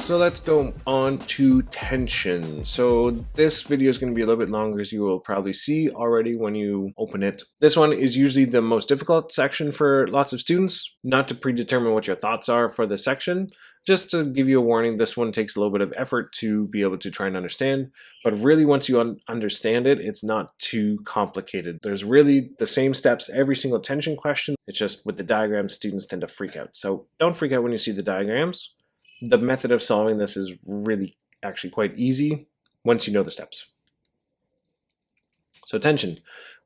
So let's go on to tension. So this video is going to be a little bit longer, as you will probably see already when you open it. This one is usually the most difficult section for lots of students. Not to predetermine what your thoughts are for the section, just to give you a warning, this one takes a little bit of effort to be able to try and understand. But really, once you understand it, it's not too complicated. There's really the same steps every single tension question. It's just with the diagrams, students tend to freak out. So don't freak out when you see the diagrams. The method of solving this is really actually quite easy once you know the steps. So tension,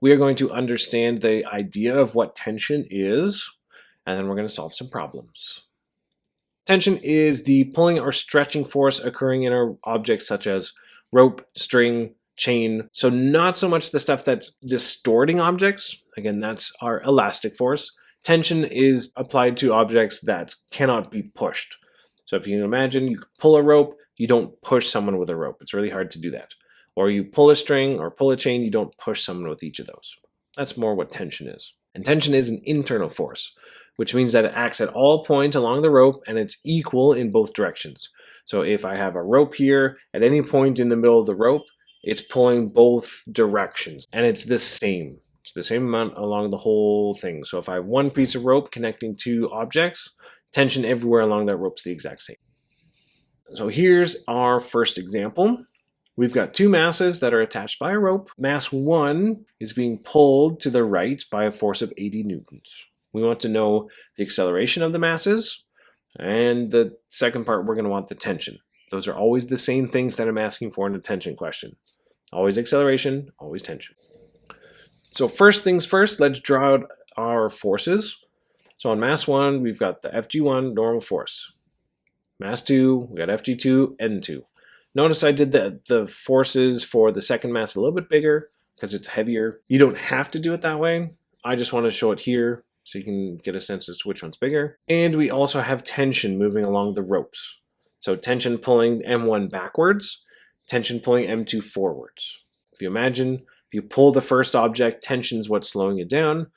we are going to understand the idea of what tension is, and then we're going to solve some problems. Tension is the pulling or stretching force occurring in our objects such as rope, string, chain. So not so much the stuff that's distorting objects. Again, that's our elastic force. Tension is applied to objects that cannot be pushed. So if you can imagine, you pull a rope, you don't push someone with a rope. It's really hard to do that. Or you pull a string or pull a chain, you don't push someone with each of those. That's more what tension is. And tension is an internal force, which means that it acts at all points along the rope and it's equal in both directions. So if I have a rope here, at any point in the middle of the rope, it's pulling both directions and it's the same. It's the same amount along the whole thing. So if I have one piece of rope connecting two objects, tension everywhere along that rope is the exact same. So here's our first example. We've got two masses that are attached by a rope. Mass 1 is being pulled to the right by a force of 80 newtons. We want to know the acceleration of the masses, and the second part, we're going to want the tension. Those are always the same things that I'm asking for in a tension question. Always acceleration, always tension. So first things first, let's draw out our forces. So on mass 1, we've got the Fg1 normal force. Mass 2, we got Fg2, N2. Notice I did the forces for the second mass a little bit bigger because it's heavier. You don't have to do it that way. I just want to show it here so you can get a sense as to which one's bigger. And we also have tension moving along the ropes. So tension pulling M1 backwards, tension pulling M2 forwards. If you imagine, if you pull the first object, tension is what's slowing it down.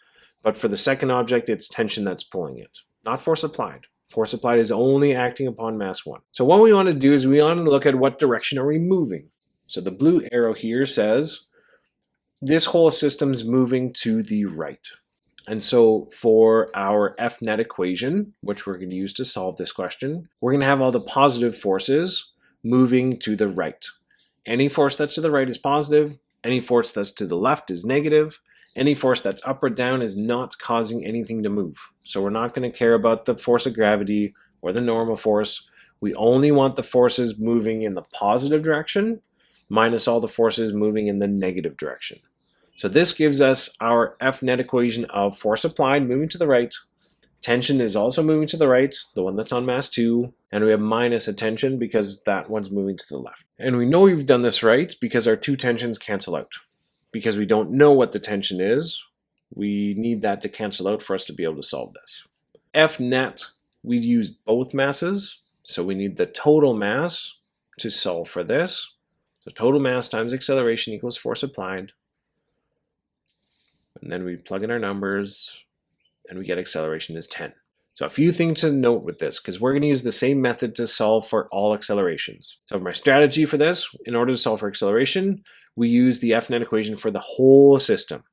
But for the second object, it's tension that's pulling it, not force applied. Force applied is only acting upon mass 1. So what we want to do is we want to look at what direction are we moving. So the blue arrow here says this whole system's moving to the right. And so for our F net equation, which we're going to use to solve this question, we're going to have all the positive forces moving to the right. Any force that's to the right is positive. Any force that's to the left is negative. Any force that's up or down is not causing anything to move. So we're not going to care about the force of gravity or the normal force. We only want the forces moving in the positive direction minus all the forces moving in the negative direction. So this gives us our F net equation of force applied moving to the right. Tension is also moving to the right, the one that's on mass 2, and we have minus a tension because that one's moving to the left. And we know we've done this right because our two tensions cancel out. Because we don't know what the tension is, we need that to cancel out for us to be able to solve this. F net, we use both masses, so we need the total mass to solve for this. So total mass times acceleration equals force applied. And then we plug in our numbers, and we get acceleration is 10. So a few things to note with this, because we're going to use the same method to solve for all accelerations. So my strategy for this, in order to solve for acceleration, we use the F net equation for the whole system.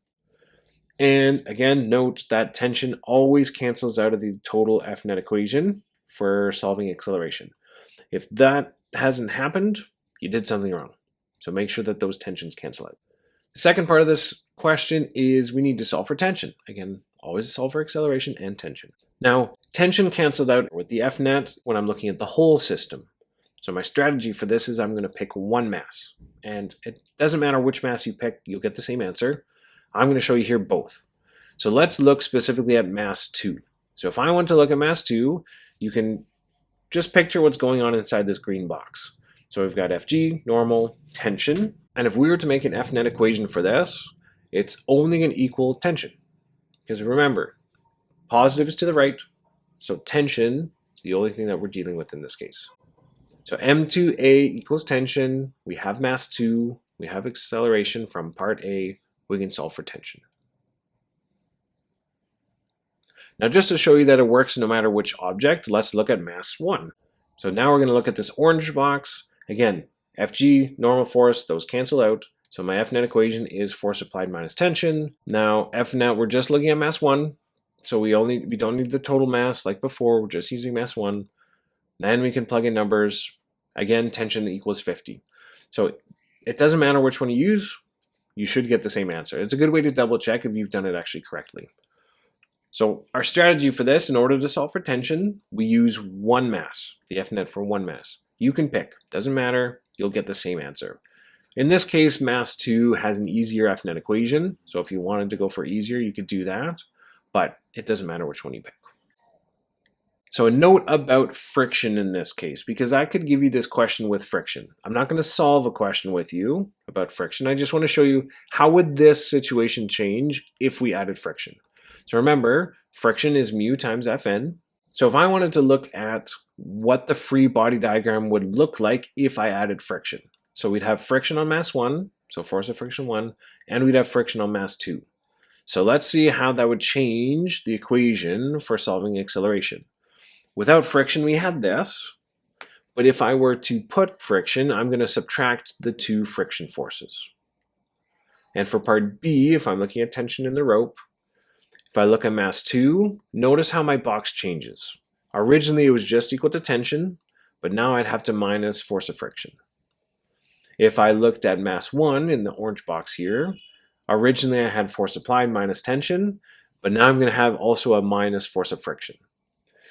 And again, note that tension always cancels out of the total F net equation for solving acceleration. If that hasn't happened, you did something wrong. So make sure that those tensions cancel out. The second part of this question is we need to solve for tension. Again, always solve for acceleration and tension. Now, tension canceled out with the F net when I'm looking at the whole system. So my strategy for this is I'm going to pick one mass. And it doesn't matter which mass you pick, you'll get the same answer. I'm going to show you here both. So let's look specifically at mass 2. So if I want to look at mass 2, you can just picture what's going on inside this green box. So we've got Fg, normal, tension. And if we were to make an F net equation for this, it's only going to equal tension. Because remember, positive is to the right, so tension is the only thing that we're dealing with in this case. So M2A equals tension, we have mass 2, we have acceleration from part A, we can solve for tension. Now just to show you that it works no matter which object, let's look at mass 1. So now we're going to look at this orange box. Again, Fg, normal force, those cancel out. So my F net equation is force applied minus tension. Now F net, we're just looking at mass 1. So we don't need the total mass like before. We're just using mass 1. Then we can plug in numbers. Again, tension equals 50. So it doesn't matter which one you use. You should get the same answer. It's a good way to double check if you've done it actually correctly. So our strategy for this, in order to solve for tension, we use one mass, the F net for one mass. You can pick, doesn't matter, you'll get the same answer. In this case, mass 2 has an easier F net equation, so if you wanted to go for easier, you could do that, but it doesn't matter which one you pick. So a note about friction in this case, because I could give you this question with friction. I'm not going to solve a question with you about friction. I just want to show you how would this situation change if we added friction. So remember, friction is mu times Fn. So if I wanted to look at what the free body diagram would look like if I added friction. So we'd have friction on mass 1, so force of friction 1, and we'd have friction on mass 2. So let's see how that would change the equation for solving acceleration. Without friction, we had this, but if I were to put friction, I'm going to subtract the two friction forces. And for part B, if I'm looking at tension in the rope, if I look at mass 2, notice how my box changes. Originally, it was just equal to tension, but now I'd have to minus force of friction. If I looked at mass 1 in the orange box here, originally I had force applied minus tension, but now I'm going to have also a minus force of friction.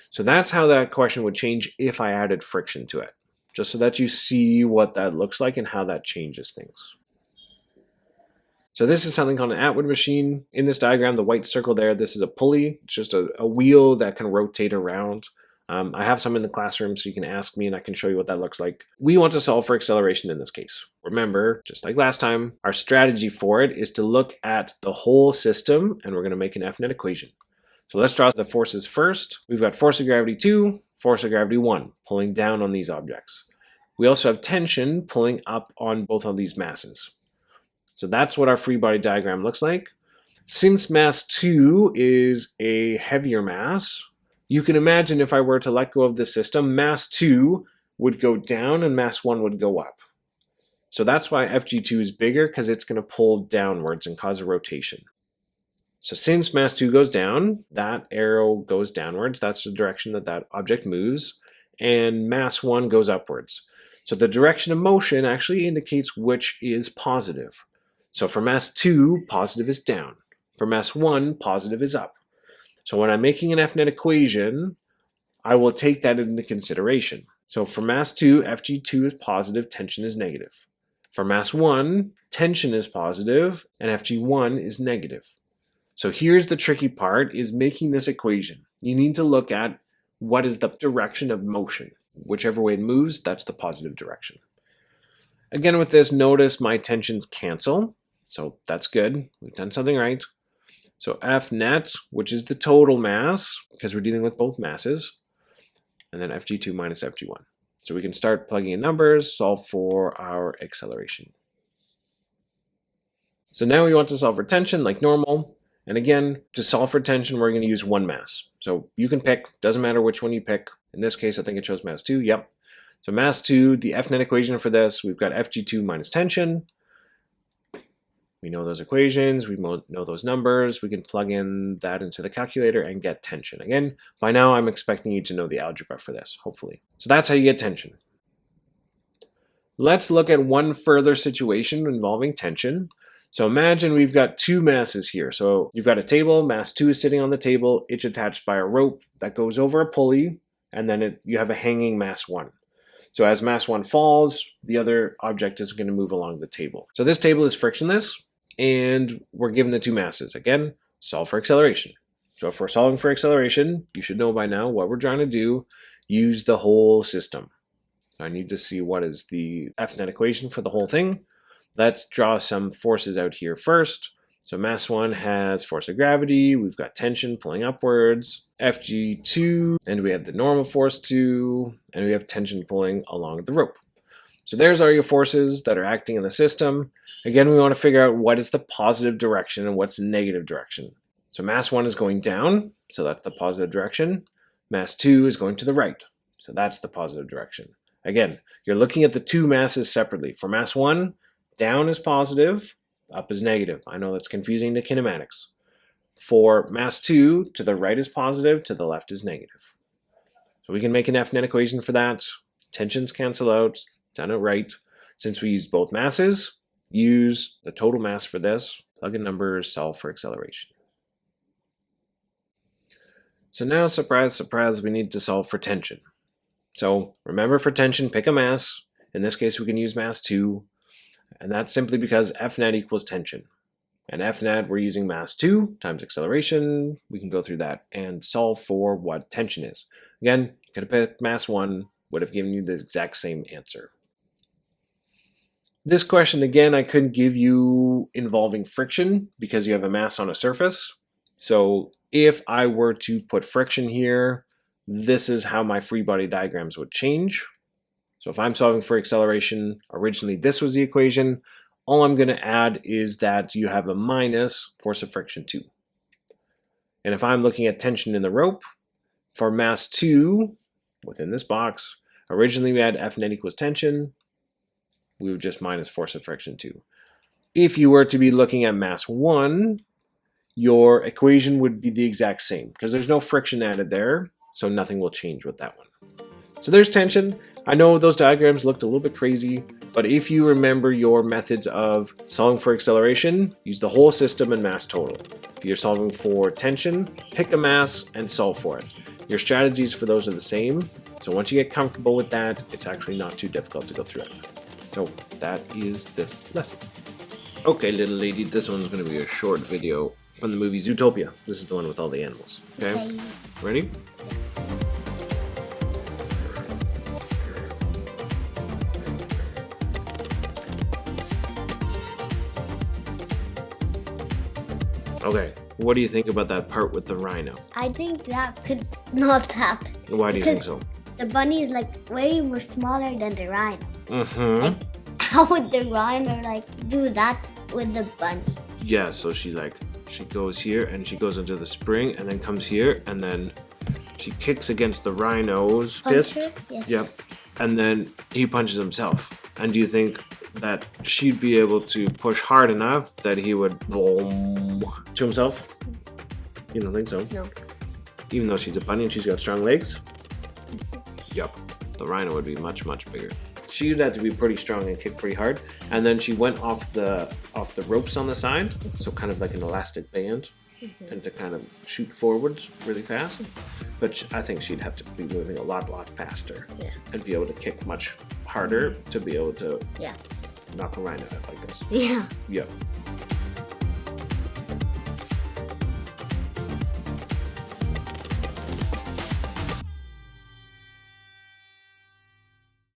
So that's how that question would change if I added friction to it, just so that you see what that looks like and how that changes things. So this is something called an Atwood machine. In this diagram, the white circle there, this is a pulley. It's just a wheel that can rotate around. I have some in the classroom, so you can ask me and I can show you what that looks like. We want to solve for acceleration in this case. Remember, just like last time, our strategy for it is to look at the whole system, and we're going to make an F net equation. So let's draw the forces first. We've got force of gravity 2, force of gravity 1, pulling down on these objects. We also have tension pulling up on both of these masses. So that's what our free body diagram looks like. Since mass 2 is a heavier mass, you can imagine if I were to let go of the system, mass 2 would go down and mass 1 would go up. So that's why Fg2 is bigger, because it's going to pull downwards and cause a rotation. So since mass 2 goes down, that arrow goes downwards. That's the direction that that object moves. And mass 1 goes upwards. So the direction of motion actually indicates which is positive. So for mass 2, positive is down. For mass 1, positive is up. So when I'm making an F net equation, I will take that into consideration. So for mass 2, Fg2 is positive, tension is negative. For mass 1, tension is positive, and Fg1 is negative. So here's the tricky part, is making this equation. You need to look at what is the direction of motion. Whichever way it moves, that's the positive direction. Again, with this, notice my tensions cancel. So that's good. We've done something right. So F net, which is the total mass, because we're dealing with both masses, and then Fg2 minus Fg1. So we can start plugging in numbers, solve for our acceleration. So now we want to solve for tension like normal. And again, to solve for tension, we're going to use one mass. So you can pick, doesn't matter which one you pick. In this case, I think it shows mass 2. Yep. So mass 2, the F net equation for this, we've got Fg2 minus tension. We know those equations, we know those numbers, we can plug in that into the calculator and get tension. Again, by now I'm expecting you to know the algebra for this, hopefully. So that's how you get tension. Let's look at one further situation involving tension. So imagine we've got two masses here. So you've got a table, mass 2 is sitting on the table, it's attached by a rope that goes over a pulley, and then you have a hanging mass 1. So as mass 1 falls, the other object is going to move along the table. So this table is frictionless, and we're given the two masses. Again, solve for acceleration. So if we're solving for acceleration, you should know by now what we're trying to do. Use the whole system. I need to see what is the F net equation for the whole thing. Let's draw some forces out here first. So mass 1 has force of gravity, we've got tension pulling upwards, Fg2, and we have the normal force 2, and we have tension pulling along the rope. So there's all your forces that are acting in the system. Again, we want to figure out what is the positive direction and what's the negative direction. So mass 1 is going down, so that's the positive direction. Mass 2 is going to the right, So that's the positive direction. Again, you're looking at the two masses separately. For mass 1, down is positive, up is negative. I know that's confusing to kinematics. For mass 2, to the right is positive, to the left is negative. So we can make an F-net equation for that. Tensions cancel out, done it right. Since we used both masses, use the total mass for this, plug in numbers, solve for acceleration. So now, surprise, surprise, we need to solve for tension. So remember, for tension, pick a mass. In this case, we can use mass 2, and that's simply because F-net equals tension. And F-net, we're using mass 2 times acceleration. We can go through that and solve for what tension is. Again, you could have picked mass 1, would have given you the exact same answer. This question, again, I couldn't give you involving friction because you have a mass on a surface. So if I were to put friction here, this is how my free body diagrams would change. So if I'm solving for acceleration, originally this was the equation. All I'm going to add is that you have a minus force of friction 2. And if I'm looking at tension in the rope, for mass 2, within this box, originally we had F-net equals tension. We would just minus force of friction 2. If you were to be looking at mass 1, your equation would be the exact same because there's no friction added there. So nothing will change with that one. So there's tension. I know those diagrams looked a little bit crazy, but if you remember your methods of solving for acceleration, use the whole system and mass total. If you're solving for tension, pick a mass and solve for it. Your strategies for those are the same. So once you get comfortable with that, it's actually not too difficult to go through it. So that is this lesson. Okay, little lady, this one's going to be a short video from the movie Zootopia. This is the one with all the animals. Okay. Ready? Okay, what do you think about that part with the rhino? I think that could not happen. Why do you think so? The bunny is like way more smaller than the rhino. Mm-hmm. Like, how would the rhino like do that with the bunny? Yeah, so she goes here and she goes into the spring and then comes here and then she kicks against the rhino's fist. Yes. Yep. And then he punches himself. And do you think that she'd be able to push hard enough that he would boom to himself? You don't think so? No. Even though she's a bunny and she's got strong legs? Yep. The rhino would be much, much bigger. She'd have to be pretty strong and kick pretty hard. And then she went off the ropes on the side, so kind of like an elastic band, and to kind of shoot forwards really fast. But I think she'd have to be moving a lot faster, and be able to kick much harder to be able to knock a rhino out like this. Yeah. Yep.